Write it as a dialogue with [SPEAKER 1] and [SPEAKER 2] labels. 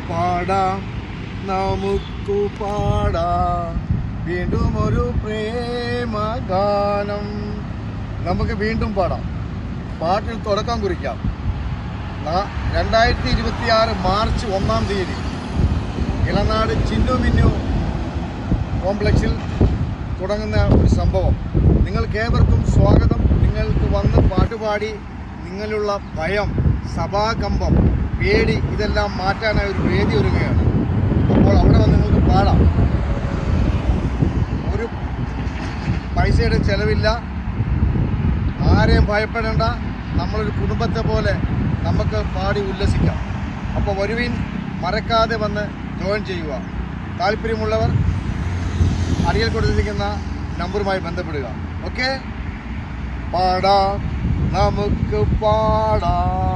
[SPEAKER 1] പാടാം നമുക്കു പാടാം വീണ്ടും ഒരു പ്രേമഗാനം. നമുക്ക് വീണ്ടും പാടാം. പാട്ടിൽ തുടക്കം കുറിക്കാം. 2026 മാർച്ച് 1-ാം തീയതി ഇളനാട് ചിന്നുമിന്നു കോംപ്ലക്സിൽ തുടങ്ങുന്ന ഒരു സംഭവം. നിങ്ങൾക്കേവർക്കും സ്വാഗതം. നിങ്ങൾക്ക് വന്ന് പാട്ടുപാടി നിങ്ങളുള്ള ഭയം, സഭാകമ്പം, പേടി ഇതെല്ലാം മാറ്റാനായി ഒരു വേദി ഒരുങ്ങുകയാണ്. അപ്പോൾ അവിടെ വന്ന് നിങ്ങൾക്ക് പാടാം. ഒരു പൈസയുടെ ചിലവില്ല, ആരെയും ഭയപ്പെടേണ്ട. നമ്മളൊരു കുടുംബത്തെ പോലെ നമുക്ക് പാടി ഉല്ലസിക്കാം. അപ്പോൾ വരുവിൻ, മറക്കാതെ വന്ന് ജോയിൻ ചെയ്യുക. താല്പര്യമുള്ളവർ അടിയിൽ കൊടുത്തിരിക്കുന്ന നമ്പറുമായി ബന്ധപ്പെടുക. ഓക്കെ, പാടാം നമുക്ക് പാടാം.